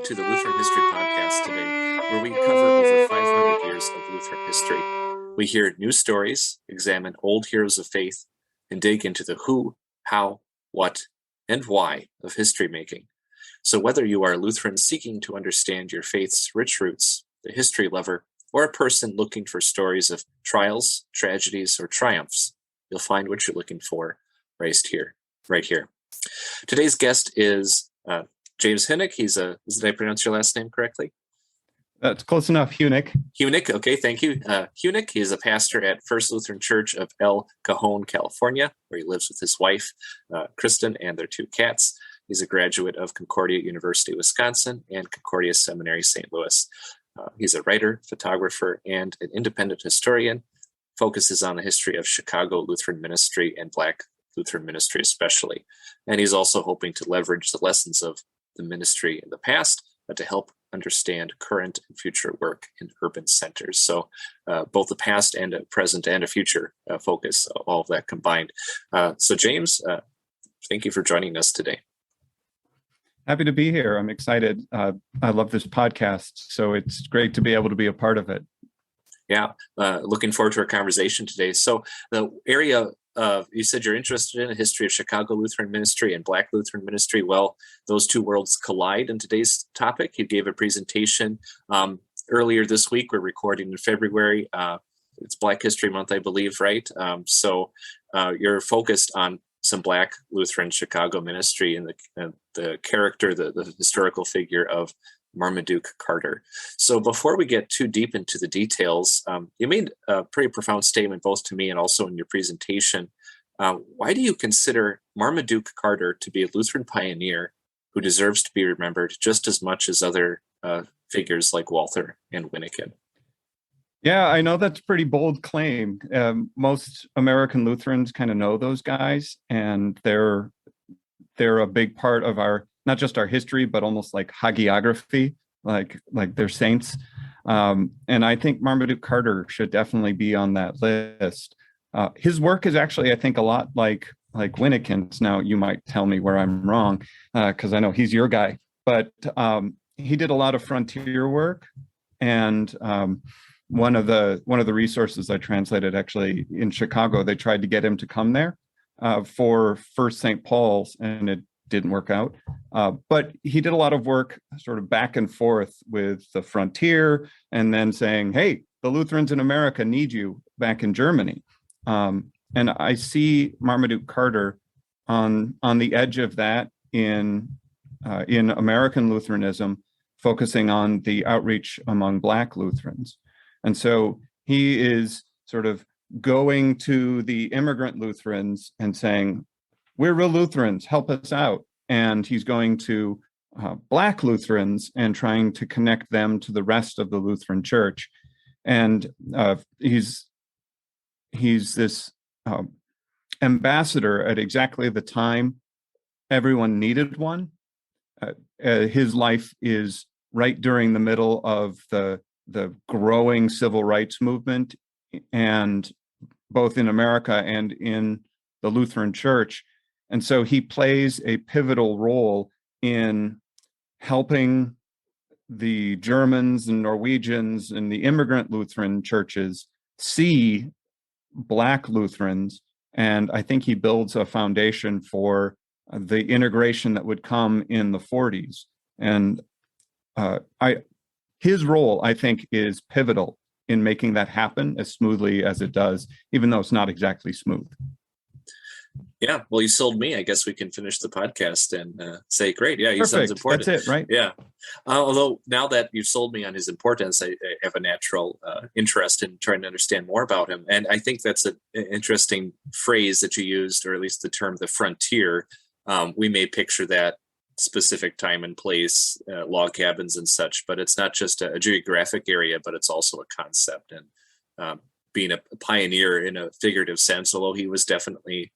to the Lutheran History Podcast today, where we cover over 500 years of Lutheran history. We hear new stories, examine old heroes of faith, and dig into the who, how, what, and why of history making. So whether you are a Lutheran seeking to understand your faith's rich roots, a history lover, or a person looking for stories of trials, tragedies, or triumphs, you'll find what you're looking for right here. Today's guest is James Huenink. Did I pronounce your last name correctly? That's close enough, Huenink. Huenink, okay, thank you. Huenink, he is a pastor at First Lutheran Church of El Cajon, California, where he lives with his wife, Kristan, and their two cats. He's a graduate of Concordia University, Wisconsin, and Concordia Seminary, St. Louis. He's a writer, photographer, and an independent historian, focuses on the history of Chicago Lutheran ministry and Black Lutheran ministry especially. And he's also hoping to leverage the lessons of the ministry in the past to help understand current and future work in urban centers. So both the past and a present and a future focus, all of that combined. So James, thank you for joining us today. Happy to be here. I'm excited. I love this podcast, so it's great to be able to be a part of it. Yeah, looking forward to our conversation today. So the area you said you're interested in the history of Chicago Lutheran ministry and Black Lutheran ministry. Well, those two worlds collide in today's topic. You gave a presentation earlier this week. We're recording in February. It's Black History Month, I believe, right? So you're focused on some Black Lutheran Chicago ministry and the character, the historical figure of Marmaduke Carter. So before we get too deep into the details, you made a pretty profound statement both to me and also in your presentation. Why do you consider Marmaduke Carter to be a Lutheran pioneer who deserves to be remembered just as much as other figures like Walther and Wyneken? Yeah, I know that's a pretty bold claim. Most American Lutherans kind of know those guys, and they're a big part of our, not just our history, but almost like hagiography, like they're saints. And I think Marmaduke Carter should definitely be on that list. His work is actually, I think, a lot like Wyneken's. Now, you might tell me where I'm wrong, because I know he's your guy. But he did a lot of frontier work, and one of the resources I translated actually in Chicago, they tried to get him to come there for First St. Paul's, and it didn't work out. But he did a lot of work sort of back and forth with the frontier and then saying, hey, the Lutherans in America need you back in Germany. And I see Marmaduke Carter on the edge of that in American Lutheranism, focusing on the outreach among Black Lutherans. And so he is sort of going to the immigrant Lutherans and saying, we're real Lutherans, help us out. And he's going to Black Lutherans and trying to connect them to the rest of the Lutheran Church. And he's this ambassador at exactly the time everyone needed one. His life is right during the middle of the growing civil rights movement, and both in America and in the Lutheran Church. And so he plays a pivotal role in helping the Germans and Norwegians and the immigrant Lutheran churches see Black Lutherans. And I think he builds a foundation for the integration that would come in the 40s. And his role, I think, is pivotal in making that happen as smoothly as it does, even though it's not exactly smooth. Yeah, well, you sold me. I guess we can finish the podcast and say, great, yeah, he Perfect. sounds important. That's it, right? Yeah. Although now that you've sold me on his importance, I have a natural interest in trying to understand more about him. And I think that's an interesting phrase that you used, or at least the term, the frontier. We may picture that specific time and place, log cabins and such, but it's not just a geographic area, but it's also a concept. And being a pioneer in a figurative sense, although he was definitely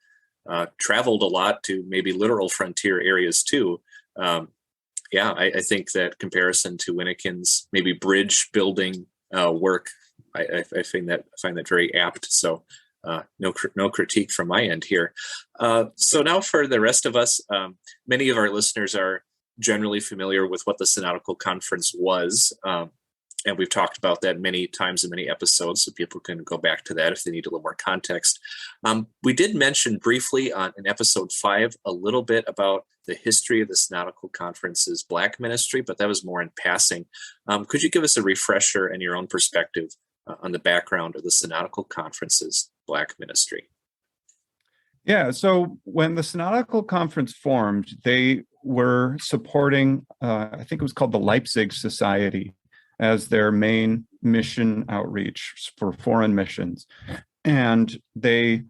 traveled a lot to maybe literal frontier areas too. I think that comparison to Wyneken's maybe bridge building work, I find that very apt. So no critique from my end here. So now for the rest of us, many of our listeners are generally familiar with what the Synodical Conference was. And we've talked about that many times in many episodes, so people can go back to that if they need a little more context. We did mention briefly in episode 5 a little bit about the history of the Synodical Conference's Black ministry, but that was more in passing. Could you give us a refresher and your own perspective on the background of the Synodical Conference's Black ministry? Yeah, so when the Synodical Conference formed, they were supporting, I think it was called the Leipzig Society, as their main mission outreach for foreign missions. And they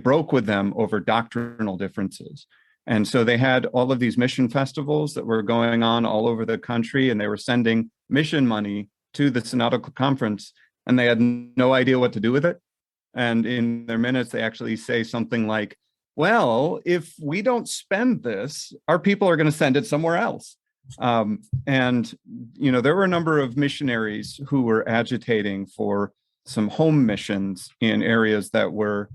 broke with them over doctrinal differences. And so they had all of these mission festivals that were going on all over the country, and they were sending mission money to the Synodical Conference, and they had no idea what to do with it. And in their minutes, they actually say something like, well, if we don't spend this, our people are going to send it somewhere else. And, there were a number of missionaries who were agitating for some home missions in areas that were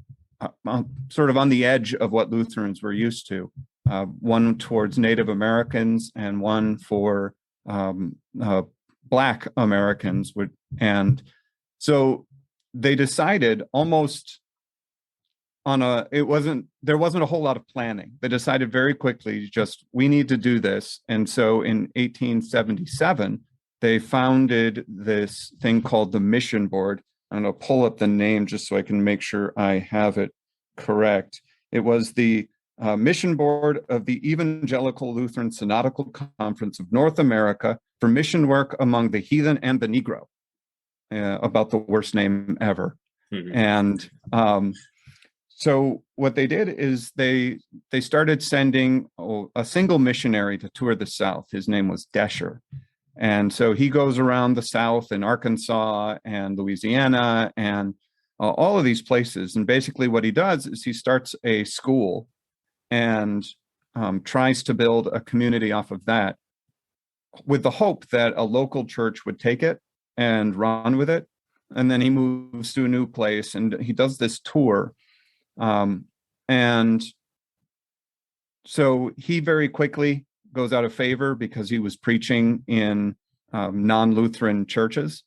sort of on the edge of what Lutherans were used to, one towards Native Americans and one for Black Americans. And so they decided almost there wasn't a whole lot of planning. They decided very quickly, we need to do this. And so in 1877, they founded this thing called the Mission Board. I'm going to pull up the name just so I can make sure I have it correct. It was the Mission Board of the Evangelical Lutheran Synodical Conference of North America for mission work among the heathen and the Negro. About the worst name ever. Mm-hmm. And so what they did is they started sending a single missionary to tour the South. His name was Desher. And so he goes around the South in Arkansas and Louisiana and all of these places. And basically what he does is he starts a school and tries to build a community off of that, with the hope that a local church would take it and run with it. And then he moves to a new place and he does this tour. And so he very quickly goes out of favor because he was preaching in non-Lutheran churches.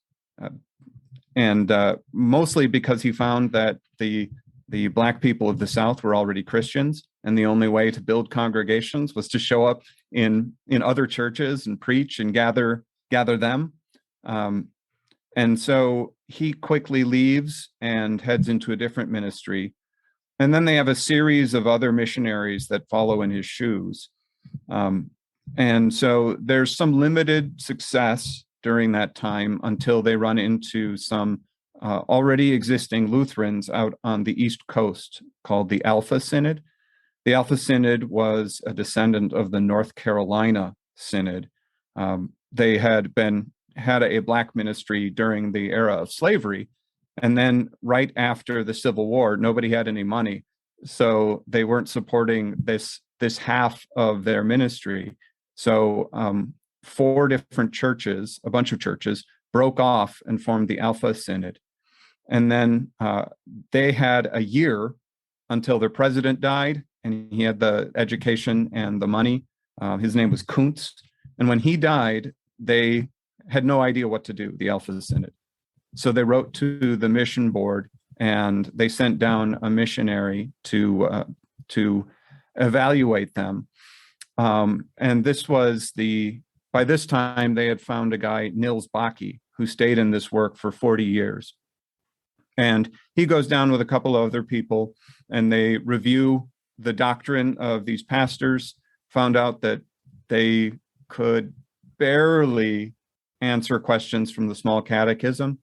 And mostly because he found that the Black people of the South were already Christians, and the only way to build congregations was to show up in other churches and preach and gather them. And so he quickly leaves and heads into a different ministry. And then they have a series of other missionaries that follow in his shoes. And so there's some limited success during that time until they run into some already existing Lutherans out on the East Coast called the Alpha Synod. The Alpha Synod was a descendant of the North Carolina Synod. They had a Black ministry during the era of slavery. And then right after the Civil War, nobody had any money. So they weren't supporting this half of their ministry. So 4 different churches, a bunch of churches, broke off and formed the Alpha Synod. And then they had a year until their president died, and he had the education and the money. His name was Kuntz. And when he died, they had no idea what to do, the Alpha Synod. So they wrote to the mission board and they sent down a missionary to evaluate them. And this was by this time they had found a guy, Nils Baki, who stayed in this work for 40 years. And he goes down with a couple of other people and they review the doctrine of these pastors, found out that they could barely answer questions from the small catechism.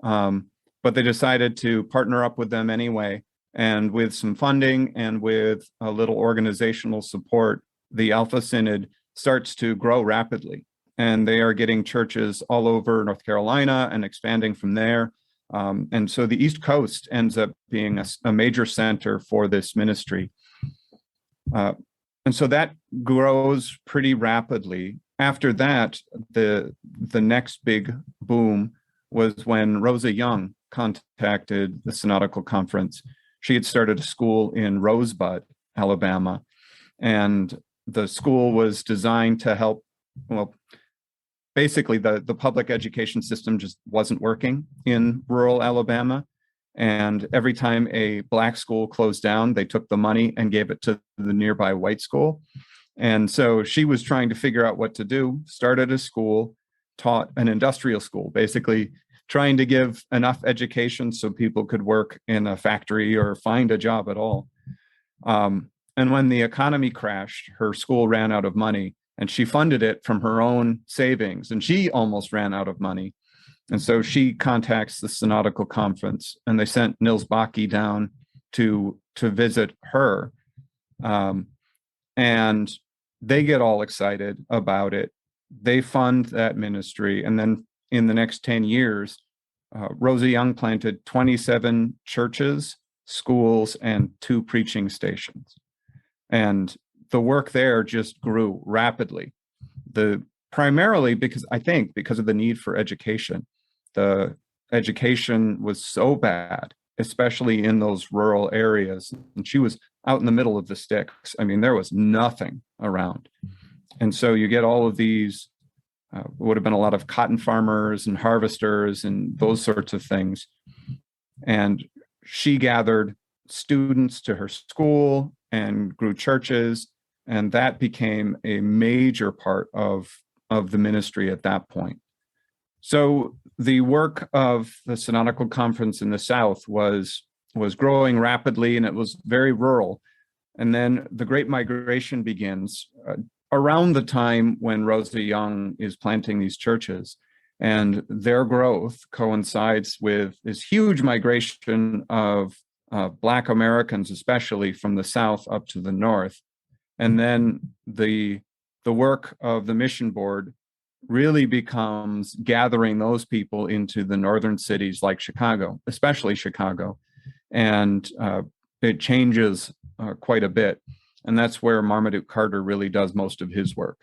But they decided to partner up with them anyway. And with some funding and with a little organizational support, the Alpha Synod starts to grow rapidly. And they are getting churches all over North Carolina and expanding from there. And so the East Coast ends up being a major center for this ministry. And so that grows pretty rapidly. After that, the next big boom was when Rosa Young contacted the Synodical Conference. She had started a school in Rosebud, Alabama, and the school was designed to help, well, basically the public education system just wasn't working in rural Alabama. And every time a Black school closed down, they took the money and gave it to the nearby white school. And so she was trying to figure out what to do, started a school, taught an industrial school, basically trying to give enough education so people could work in a factory or find a job at all. And when the economy crashed, her school ran out of money, and she funded it from her own savings, and she almost ran out of money. And so she contacts the Synodical Conference, and they sent Nils Baki down to visit her. And they get all excited about it. They fund that ministry. And then in the next 10 years, Rosa Young planted 27 churches, schools, and 2 preaching stations. And the work there just grew rapidly. Primarily because of the need for education. The education was so bad, especially in those rural areas. And she was out in the middle of the sticks. I mean, there was nothing around. And so you get all of these, would have been a lot of cotton farmers and harvesters and those sorts of things. And she gathered students to her school and grew churches. And that became a major part of the ministry at that point. So the work of the Synodical Conference in the South was growing rapidly, and it was very rural. And then the Great Migration begins around the time when Rosa Young is planting these churches. And their growth coincides with this huge migration of Black Americans, especially from the South up to the North. And then the work of the mission board really becomes gathering those people into the northern cities like Chicago, especially Chicago. And it changes quite a bit. And that's where Marmaduke Carter really does most of his work.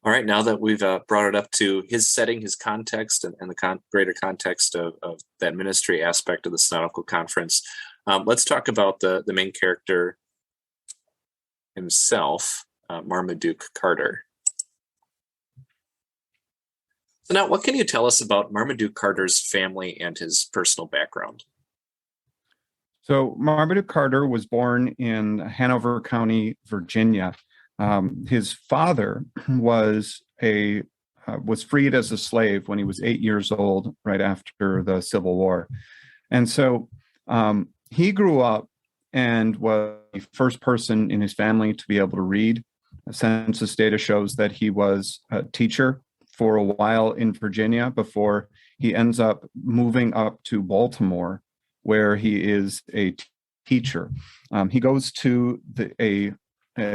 All right, now that we've brought it up to his setting, his context, and the greater context of that ministry aspect of the Synodical Conference, let's talk about the main character himself, Marmaduke Carter. So now, what can you tell us about Marmaduke Carter's family and his personal background? So Marmaduke Carter was born in Hanover County, Virginia. His father was freed as a slave when he was 8 years old, right after the Civil War. And so he grew up and was the first person in his family to be able to read. Census data shows that he was a teacher for a while in Virginia before he ends up moving up to Baltimore, where he is a teacher. He goes to a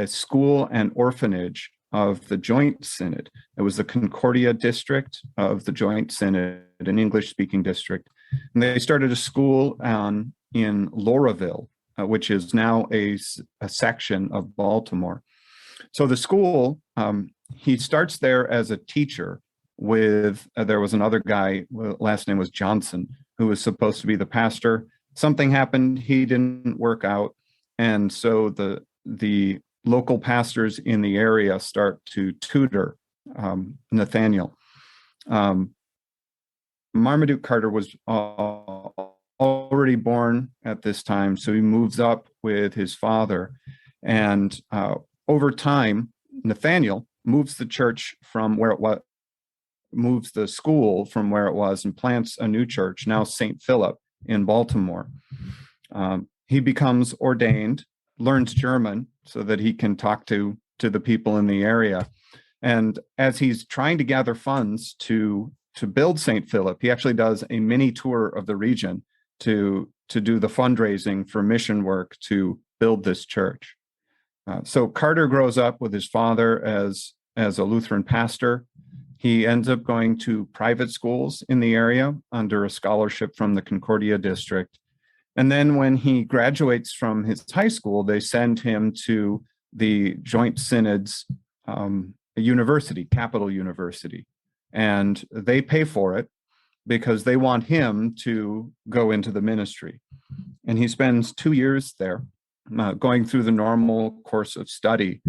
school and orphanage of the Joint Synod. It was the Concordia district of the Joint Synod, an English-speaking district. And they started a school in Lauraville, which is now a section of Baltimore. So the school, he starts there as a teacher with, there was another guy, last name was Johnson, who was supposed to be the pastor. Something happened, he didn't work out. And so the local pastors in the area start to tutor Nathaniel. Marmaduke Carter was already born at this time, so he moves up with his father. And over time, Nathaniel moves the church from where it was, moves the school from where it was, and plants a new church, now St. Philip in Baltimore. He becomes ordained, learns German so that he can talk to the people in the area. And as he's trying to gather funds to build St. Philip, he actually does a mini tour of the region to do the fundraising for mission work to build this church. So Carter grows up with his father as a Lutheran pastor. He ends up going to private schools in the area under a scholarship from the Concordia district. And then when he graduates from his high school, they send him to the Joint Synod's university, Capital University. And they pay for it because they want him to go into the ministry. And he spends 2 years there. going through the normal course of study.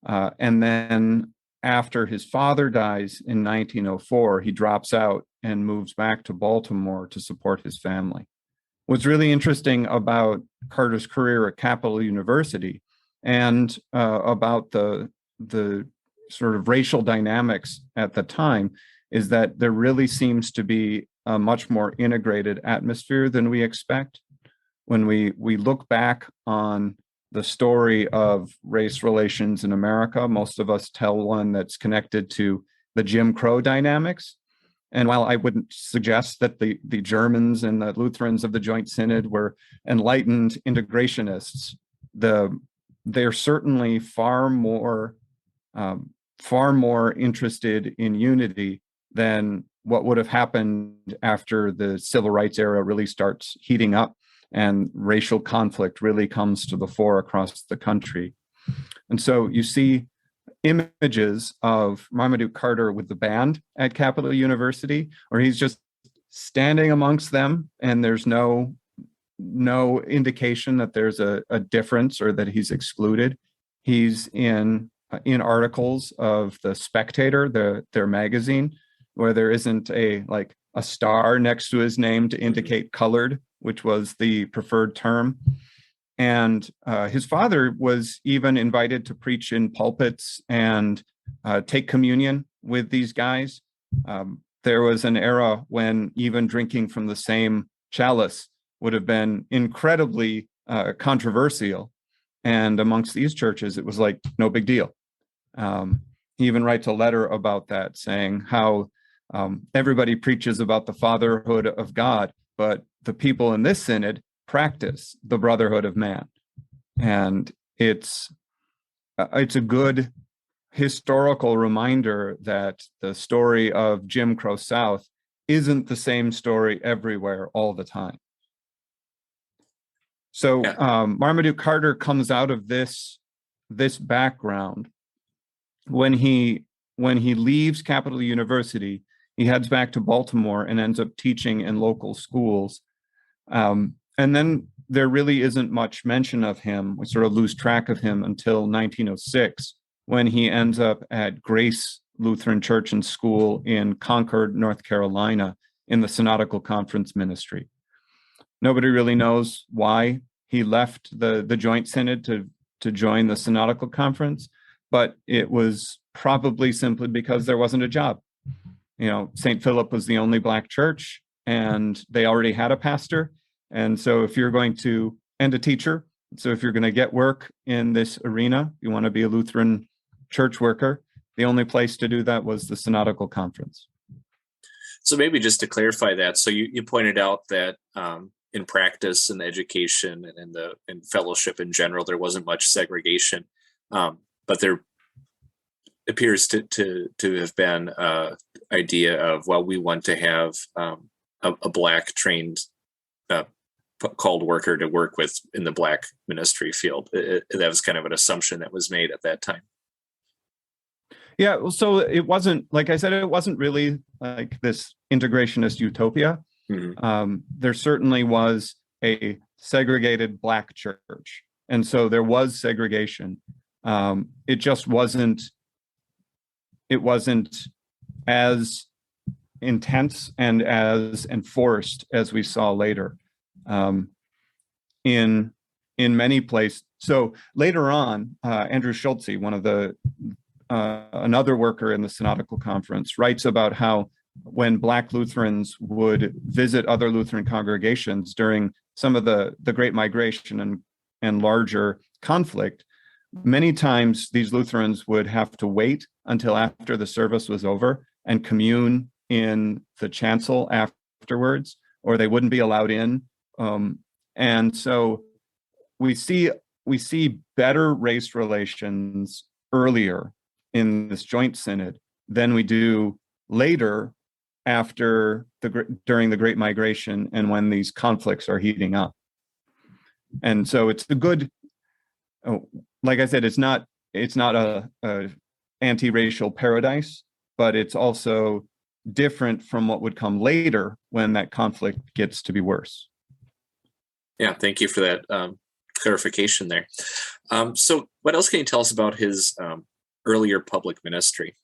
And then after his father dies in 1904, he drops out and moves back to Baltimore to support his family. What's really interesting about Carter's career at Capital University and about the sort of racial dynamics at the time is that there really seems to be a much more integrated atmosphere than we expect. When we look back on the story of race relations in America, most of us tell one that's connected to the Jim Crow dynamics. And while I wouldn't suggest that the Germans and the Lutherans of the Joint Synod were enlightened integrationists, they're certainly far more interested in unity than what would have happened after the civil rights era really starts heating up and racial conflict really comes to the fore across the country. And so you see images of Marmaduke Carter with the band at Capital University, where he's just standing amongst them, and there's no indication that there's a difference or that he's excluded. He's in articles of the Spectator, their magazine, where there isn't a star next to his name to indicate colored, which was the preferred term. And his father was even invited to preach in pulpits and take communion with these guys. There was an era when even drinking from the same chalice would have been incredibly controversial. And amongst these churches, it was like no big deal. He even writes a letter about that, saying how everybody preaches about the fatherhood of God, but the people in this synod practice the brotherhood of man. And it's a good historical reminder that the story of Jim Crow South isn't the same story everywhere all the time. So Marmaduke Carter comes out of this background. When he leaves Capital University, he heads back to Baltimore and ends up teaching in local schools. And then there really isn't much mention of him. We sort of lose track of him until 1906, when he ends up at Grace Lutheran Church and School in Concord, North Carolina, in the Synodical Conference ministry. Nobody really knows why he left the Joint Synod to join the Synodical Conference, but it was probably simply because there wasn't a job. You know, St. Philip was the only Black church, and they already had a pastor. And so if you're going to, and a teacher, so if you're going to get work in this arena, you want to be a Lutheran church worker, the only place to do that was the Synodical Conference. So maybe just to clarify that, so you pointed out that in practice and education and in fellowship in general, there wasn't much segregation, but there appears to have been an idea of, well, we want to have a Black trained called worker to work with in the Black ministry field. That was kind of an assumption that was made at that time. Yeah, well, so it wasn't, like I said, it wasn't really like this integrationist utopia. Mm-hmm. There certainly was a segregated Black church. And so there was segregation. It just wasn't as intense and as enforced as we saw later in many places. So later on, Andrew Schultze, one of the another worker in the Synodical Conference, writes about how when Black Lutherans would visit other Lutheran congregations during some of the Great Migration and larger conflict, many times these Lutherans would have to wait until after the service was over and commune in the chancel afterwards, or they wouldn't be allowed in. And so we see better race relations earlier in this joint synod than we do later during the Great Migration and when these conflicts are heating up. And so it's a good, like I said, it's not a anti-racial paradise, but it's also different from what would come later when that conflict gets to be worse. Yeah, thank you for that clarification there. So what else can you tell us about his earlier public ministry?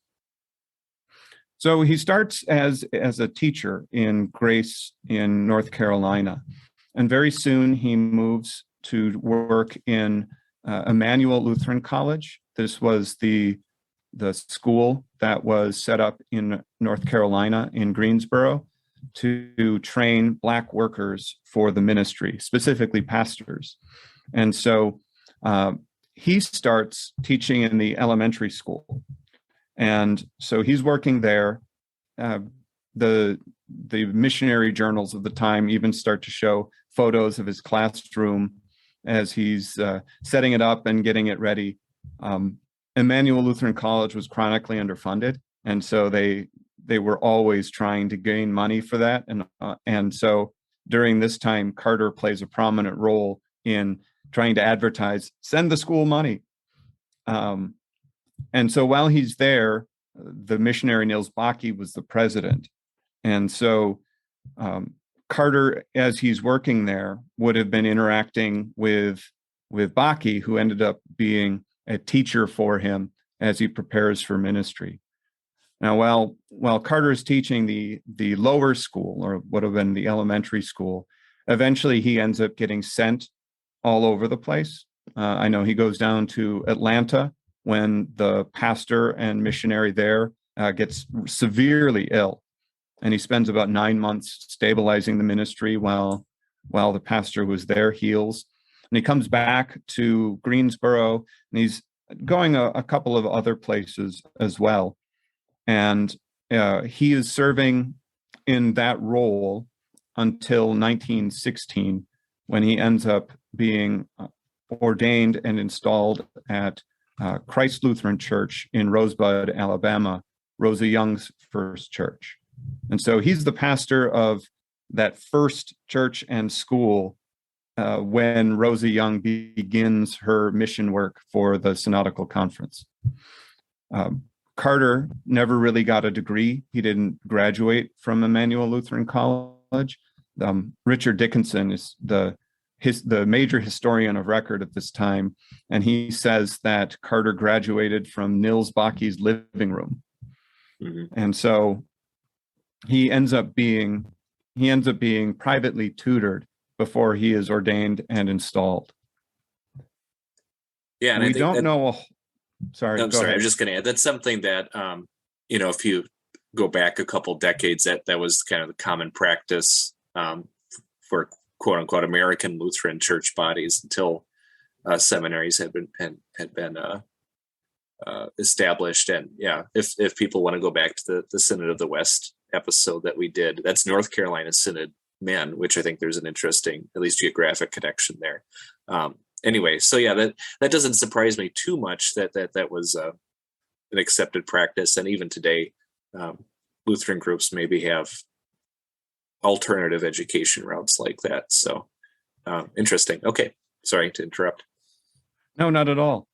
So he starts as a teacher in Grace in North Carolina, and very soon he moves to work in Emmanuel Lutheran College. This was the school that was set up in North Carolina in Greensboro to train Black workers for the ministry, specifically pastors. And so he starts teaching in the elementary school. And so he's working there. The missionary journals of the time even start to show photos of his classroom as he's setting it up and getting it ready. Emmanuel Lutheran College was chronically underfunded, and so they were always trying to gain money for that. And so during this time, Carter plays a prominent role in trying to advertise, send the school money. And so while he's there, the missionary Nils Bakke was the president. And so Carter, as he's working there, would have been interacting with Bakke, who ended up being a teacher for him as he prepares for ministry. Now, while Carter is teaching the lower school, or would have been the elementary school, eventually he ends up getting sent all over the place. I know he goes down to Atlanta when the pastor and missionary there gets severely ill, and he spends about 9 months stabilizing the ministry while the pastor was there heals. And he comes back to Greensboro, and he's going a couple of other places as well. And he is serving in that role until 1916, when he ends up being ordained and installed at Christ Lutheran Church in Rosebud, Alabama, Rosa Young's first church. And so he's the pastor of that first church and school when Rosa Young begins her mission work for the Synodical Conference. Carter never really got a degree. He didn't graduate from Emmanuel Lutheran College. Richard Dickinson is the major historian of record at this time, and he says that Carter graduated from Nils Bakke's living room. Mm-hmm. And so he ends up being privately tutored before he is ordained and installed. Yeah, and we don't know. Sorry, I'm sorry. I was just going to add that's something that if you go back a couple decades, that was kind of the common practice for quote unquote American Lutheran church bodies until seminaries had been established. And yeah, if people want to go back to the Synod of the West episode that we did, that's North Carolina Synod men, which I think there's an interesting, at least geographic connection there. Anyway, so yeah, that doesn't surprise me too much that was an accepted practice. And even today, Lutheran groups maybe have alternative education routes like that. So interesting. Okay, sorry to interrupt. No, not at all.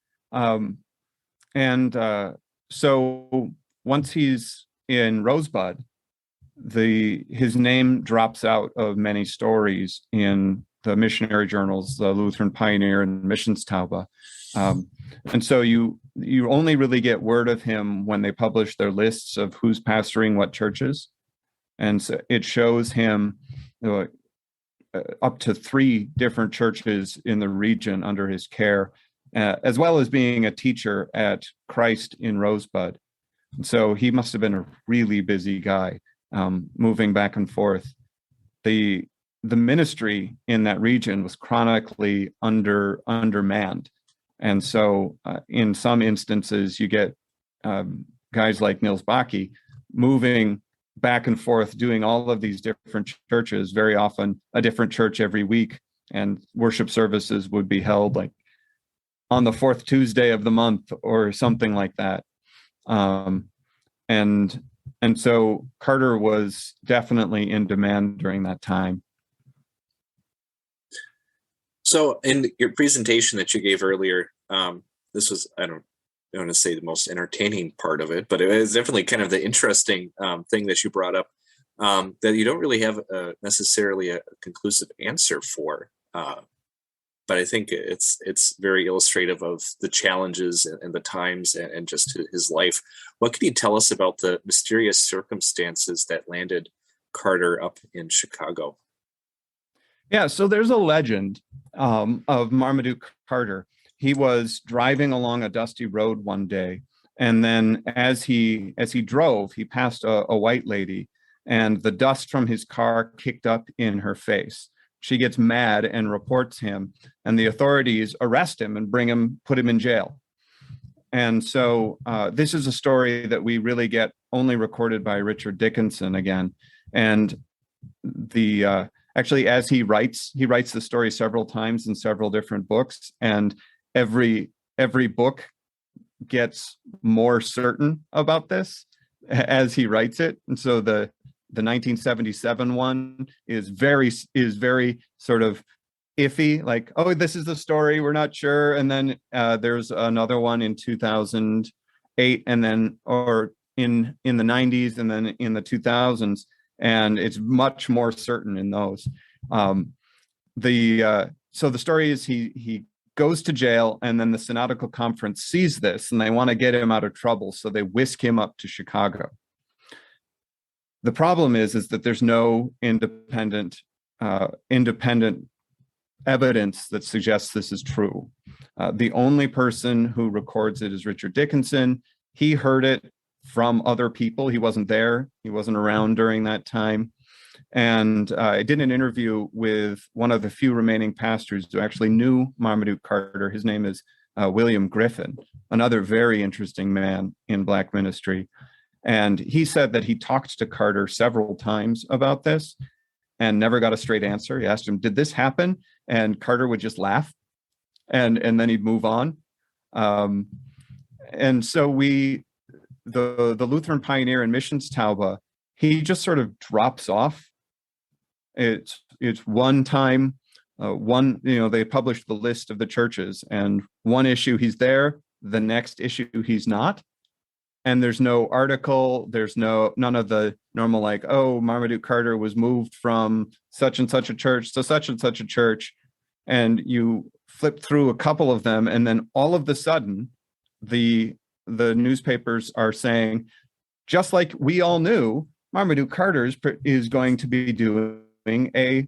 So once he's in Rosebud, his name drops out of many stories in the missionary journals, the Lutheran Pioneer and Missionstaube. And so you only really get word of him when they publish their lists of who's pastoring what churches. And so it shows him up to 3 different churches in the region under his care, as well as being a teacher at Christ in Rosebud. And so he must have been a really busy guy, moving back and forth. The ministry in that region was chronically undermanned. And so in some instances, you get guys like Nils Bakke moving back and forth, doing all of these different churches, very often a different church every week. And worship services would be held like on the 4th Tuesday of the month or something like that. And so Carter was definitely in demand during that time. So in your presentation that you gave earlier, this was, I don't want to say the most entertaining part of it, but it was definitely kind of the interesting thing that you brought up, that you don't really have necessarily a conclusive answer for. but I think it's very illustrative of the challenges and the times and just his life. What can you tell us about the mysterious circumstances that landed Carter up in Chicago? Yeah, so there's a legend of Marmaduke Carter. He was driving along a dusty road one day, and then as he drove, he passed a white lady, and the dust from his car kicked up in her face. She gets mad and reports him, and the authorities arrest him and put him in jail. And so this is a story that we really get only recorded by Richard Dickinson again. And actually, as he writes the story several times in several different books, and every book gets more certain about this as he writes it. And so the 1977 one is very sort of iffy, like, oh, this is the story, we're not sure. And then there's another one in 2008, and then or in the 90s, and then in the 2000s, and it's much more certain in those. So the story is he goes to jail, and then the Synodical Conference sees this, and they want to get him out of trouble, so they whisk him up to Chicago. The problem is that there's no independent evidence that suggests this is true. The only person who records it is Richard Dickinson. He heard it from other people. He wasn't there. He wasn't around during that time. And I did an interview with one of the few remaining pastors who actually knew Marmaduke Carter. His name is William Griffin, another very interesting man in Black ministry. And he said that he talked to Carter several times about this and never got a straight answer. He asked him, did this happen? And Carter would just laugh, and then he'd move on. And so the Lutheran pioneer and missions Taube, he just sort of drops off. It's one time, they published the list of the churches, and one issue he's there, the next issue he's not. And there's no article, there's none of the normal, like, oh, Marmaduke Carter was moved from such and such a church to such and such a church. And you flip through a couple of them, and then all of the sudden, the newspapers are saying, just like we all knew, Marmaduke Carter is going to be doing a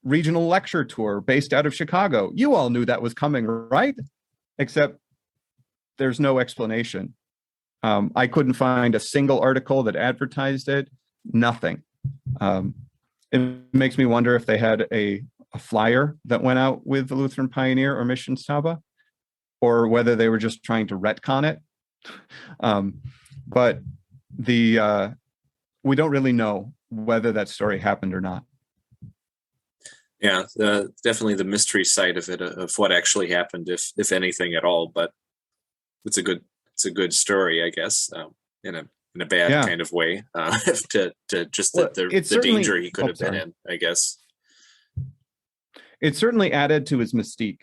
regional lecture tour based out of Chicago. You all knew that was coming, right? Except there's no explanation. I couldn't find a single article that advertised it, nothing. It makes me wonder if they had a flyer that went out with the Lutheran Pioneer or Missions Taube, or whether they were just trying to retcon it. But we don't really know whether that story happened or not. Yeah, definitely the mystery side of it, of what actually happened, if anything at all. But it's a good story, I guess, in a bad kind of way, to just the danger he could have been in, I guess. It certainly added to his mystique.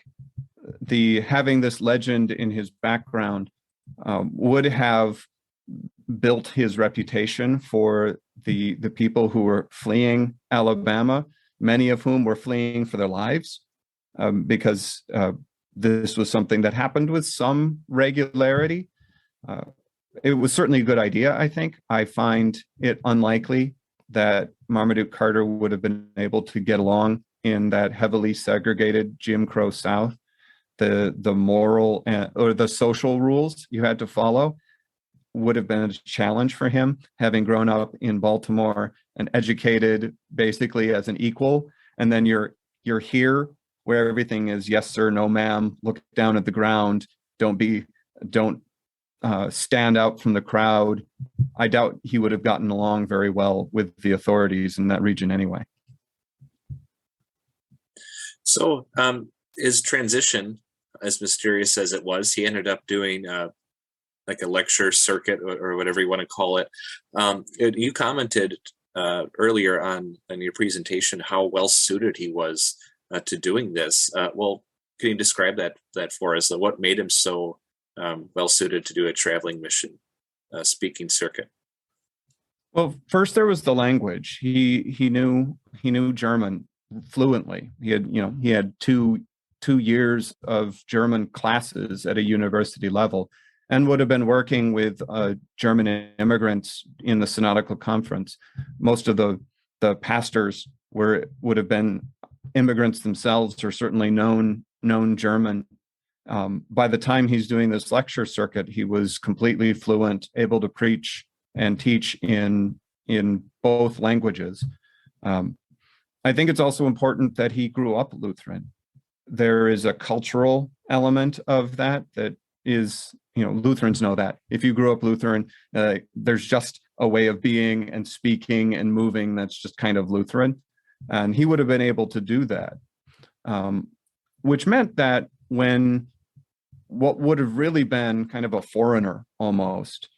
Having this legend in his background would have built his reputation for the people who were fleeing Alabama, many of whom were fleeing for their lives, because this was something that happened with some regularity. It was certainly a good idea, I think. I find it unlikely that Marmaduke Carter would have been able to get along in that heavily segregated Jim Crow South. The moral or the social rules you had to follow would have been a challenge for him, having grown up in Baltimore and educated basically as an equal. And then you're here where everything is yes sir, no ma'am, look down at the ground, don't stand out from the crowd. I doubt he would have gotten along very well with the authorities in that region anyway. So his transition, as mysterious as it was, he ended up doing like a lecture circuit or whatever you want to call it. You commented earlier on in your presentation how well suited he was to doing this. Well, can you describe that for us? What made him so well suited to do a traveling mission speaking circuit? Well, first there was the language. He knew German fluently. He had 2 2 years of German classes at a university level, and would have been working with German immigrants in the Synodical Conference. Most of the pastors would have been immigrants themselves, or certainly known German. By the time he's doing this lecture circuit, he was completely fluent, able to preach and teach in both languages. I think it's also important that he grew up Lutheran. There is a cultural element of that is, Lutherans know that. If you grew up Lutheran, there's just a way of being and speaking and moving that's just kind of Lutheran. And he would have been able to do that, which meant that when what would have really been kind of a foreigner almost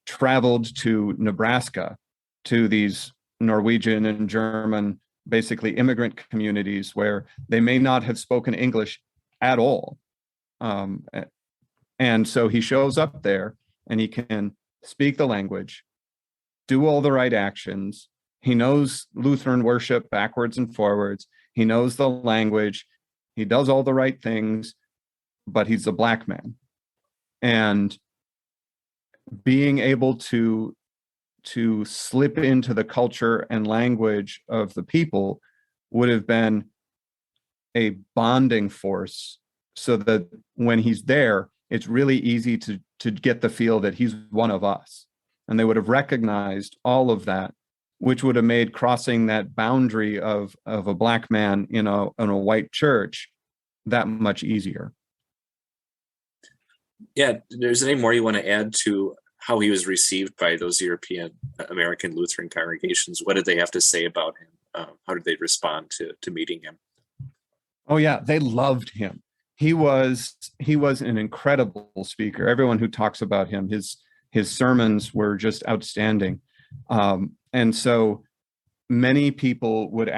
traveled to Nebraska, to these Norwegian and German, basically immigrant communities where they may not have spoken English at all. And so he shows up there and he can speak the language, do all the right actions. He knows Lutheran worship backwards and forwards. He knows the language. He does all the right things, but he's a black man. And being able to slip into the culture and language of the people would have been a bonding force, so that when he's there, it's really easy to get the feel that he's one of us. And they would have recognized all of that, which would have made crossing that boundary of a black man in a white church that much easier. Yeah, there's any more you want to add to how he was received by those European American Lutheran congregations? What did they have to say about him? How did they respond to meeting him? Oh yeah, they loved him. He was an incredible speaker. Everyone who talks about him, his sermons were just outstanding. And so many people would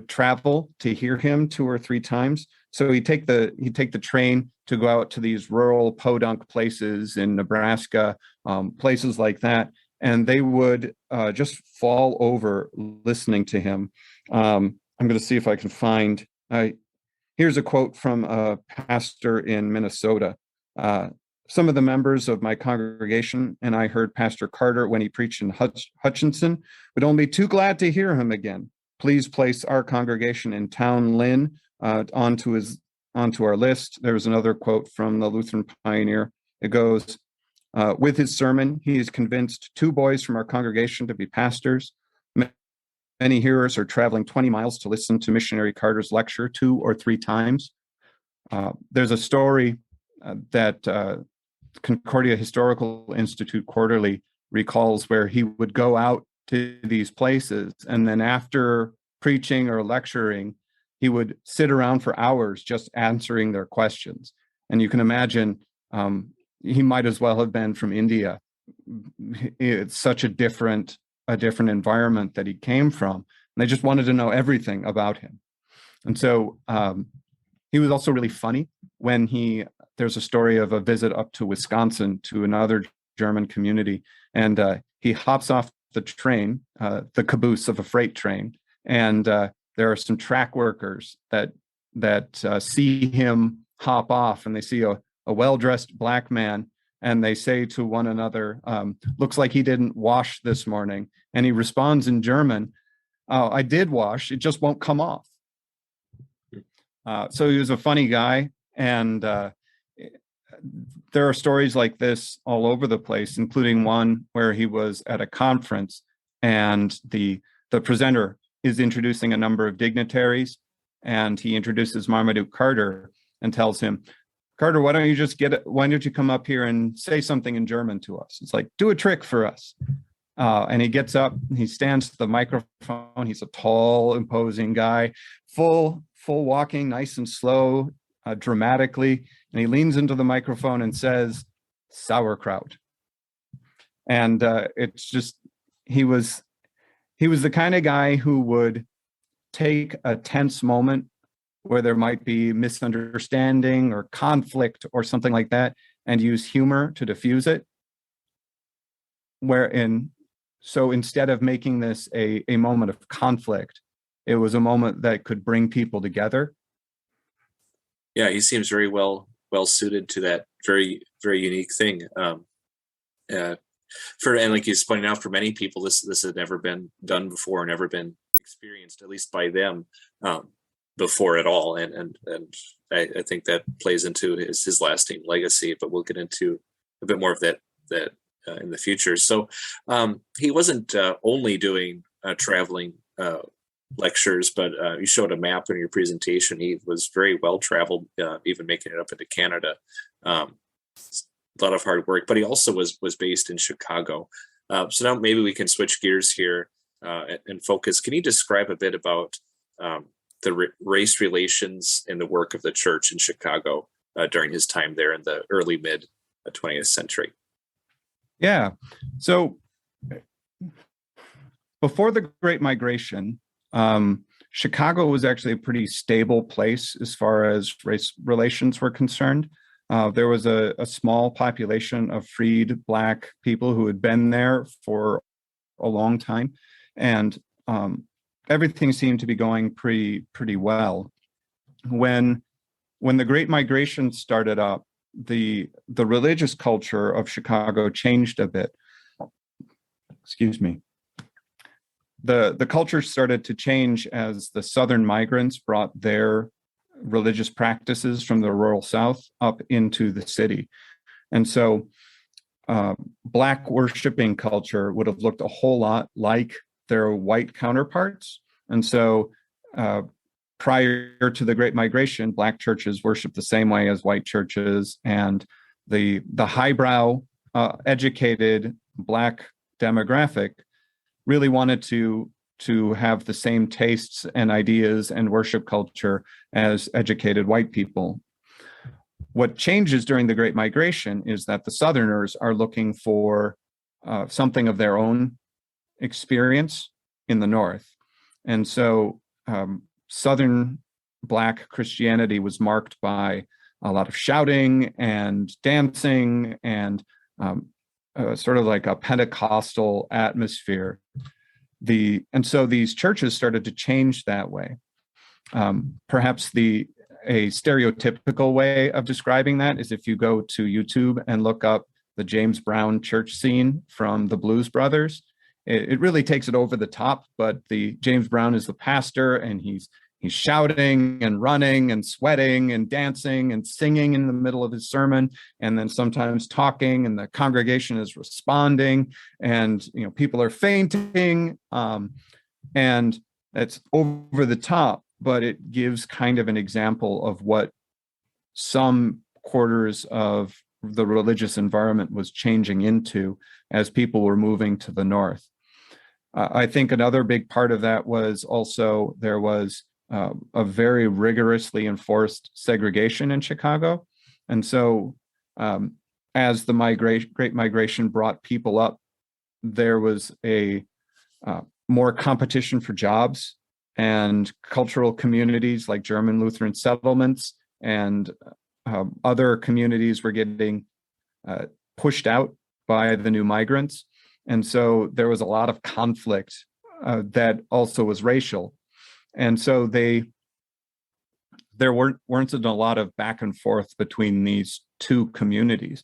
travel to hear him 2 or 3 times. So he'd take the train to go out to these rural podunk places in Nebraska, places like that, and they would just fall over listening to him. I'm going to see if I can find. Here's a quote from a pastor in Minnesota. Some of the members of my congregation and I heard Pastor Carter when he preached in Hutchinson, would only be too glad to hear him again. Please place our congregation in Town Lynn onto our list. There's another quote from the Lutheran Pioneer. It goes, with his sermon, he has convinced 2 boys from our congregation to be pastors. Many hearers are traveling 20 miles to listen to Missionary Carter's lecture 2 or 3 times. There's a story that Concordia Historical Institute quarterly recalls where he would go out to these places, and then after preaching or lecturing, he would sit around for hours just answering their questions. And you can imagine he might as well have been from India. It's such a different environment that he came from. And they just wanted to know everything about him. And so he was also really funny when there's a story of a visit up to Wisconsin to another German community. And he hops off the train, the caboose of a freight train. And there are some track workers that see him hop off, and they see a well-dressed black man, and they say to one another, looks like he didn't wash this morning. And he responds in German, oh, I did wash, it just won't come off. So he was a funny guy. And there are stories like this all over the place, including one where he was at a conference and the presenter is introducing a number of dignitaries, and he introduces Marmaduke Carter and tells him, Carter, why don't you come up here and say something in German to us? It's like, do a trick for us. And he gets up, he stands to the microphone. He's a tall, imposing guy, full walking, nice and slow, dramatically. And he leans into the microphone and says, sauerkraut. And it's just, he was the kind of guy who would take a tense moment where there might be misunderstanding or conflict or something like that, and use humor to diffuse it. So instead of making this a moment of conflict it was a moment that could bring people together. Yeah, he seems very well suited to that very, very unique thing. And like he's pointing out, for many people, this had never been done before, never been experienced, at least by them, before at all. And I think that plays into his lasting legacy. But we'll get into a bit more of that in the future. So he wasn't only doing traveling lectures, but you showed a map in your presentation. He was very well traveled, even making it up into Canada. A lot of hard work, but he also was based in Chicago. So now maybe we can switch gears here and focus. Can you describe a bit about the race relations and the work of the church in Chicago during his time there in the early mid 20th century? Yeah. So before the Great Migration, Chicago was actually a pretty stable place as far as race relations were concerned. There was a small population of freed Black people who had been there for a long time, and everything seemed to be going pretty well. When the Great Migration started up, the religious culture of Chicago changed a bit. Excuse me. The culture started to change as the Southern migrants brought their religious practices from the rural South up into the city. And so Black worshiping culture would have looked a whole lot like their white counterparts. And so prior to the Great Migration, Black churches worshiped the same way as white churches, and the highbrow, educated Black demographic really wanted to have the same tastes and ideas and worship culture as educated white people. What changes during the Great Migration is that the Southerners are looking for something of their own experience in the North. And so Southern Black Christianity was marked by a lot of shouting and dancing and sort of like a Pentecostal atmosphere. And so these churches started to change that way. Perhaps a stereotypical way of describing that is if you go to YouTube and look up the James Brown church scene from the Blues Brothers. It really takes it over the top, but the James Brown is the pastor, and he's shouting and running and sweating and dancing and singing in the middle of his sermon, and then sometimes talking, and the congregation is responding, and people are fainting, and it's over the top, but it gives kind of an example of what some quarters of the religious environment was changing into as people were moving to the North. I think another big part of that was also there was a very rigorously enforced segregation in Chicago. And so as the Great Migration brought people up, there was a more competition for jobs, and cultural communities like German Lutheran settlements and other communities were getting pushed out by the new migrants. And so there was a lot of conflict that also was racial. And so there weren't a lot of back and forth between these two communities.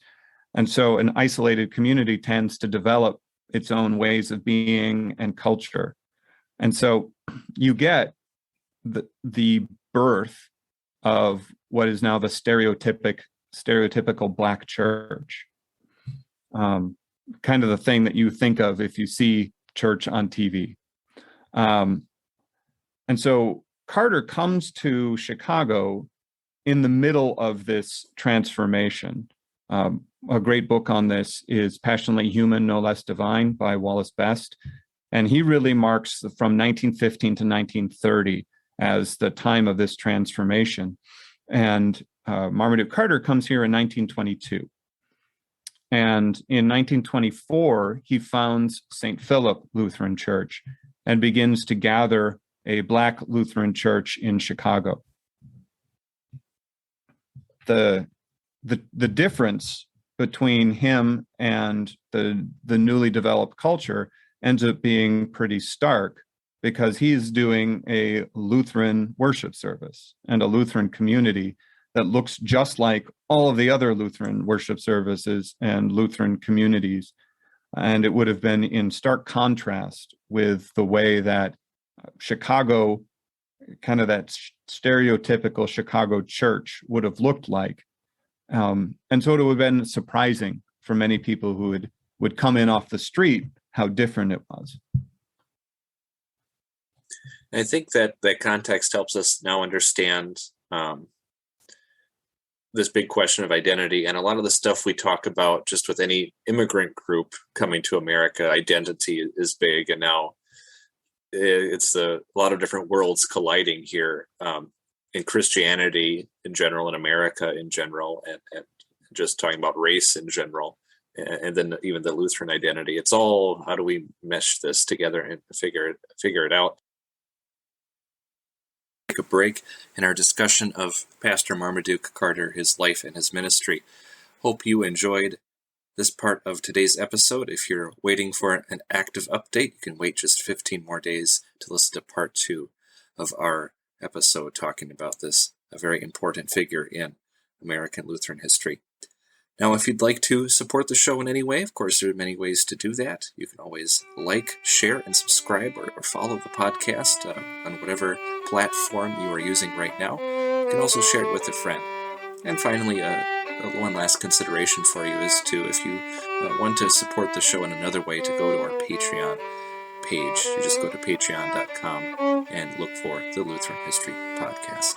And so an isolated community tends to develop its own ways of being and culture. And so you get the birth of what is now the stereotypical Black church. Kind of the thing that you think of if you see church on TV. And so Carter comes to Chicago in the middle of this transformation. A great book on this is Passionately Human, No Less Divine by Wallace Best. And he really marks from 1915 to 1930 as the time of this transformation. And Marmaduke Carter comes here in 1922. And in 1924, he founds St. Philip Lutheran Church and begins to gather a Black Lutheran church in Chicago. The difference between him and the newly developed culture ends up being pretty stark, because he's doing a Lutheran worship service and a Lutheran community that looks just like all of the other Lutheran worship services and Lutheran communities. And it would have been in stark contrast with the way that Chicago, kind of that stereotypical Chicago church, would have looked like. And so it would have been surprising for many people who would come in off the street how different it was. I think that context helps us now understand this big question of identity, and a lot of the stuff we talk about just with any immigrant group coming to America. Identity is big, and now it's a lot of different worlds colliding here in Christianity in general, in America in general, and just talking about race in general, and then even the Lutheran identity. It's all, how do we mesh this together and figure it out? A break in our discussion of Pastor Marmaduke Carter, his life and his ministry. Hope you enjoyed this part of today's episode. If you're waiting for an active update, you can wait just 15 more days to listen to part 2 of our episode talking about this, a very important figure in American Lutheran history. Now, if you'd like to support the show in any way, of course, there are many ways to do that. You can always like, share, and subscribe or follow the podcast on whatever platform you are using right now. You can also share it with a friend. And finally, one last consideration for you is to, if you want to support the show in another way, to go to our Patreon page. You just go to patreon.com and look for the Lutheran History Podcast.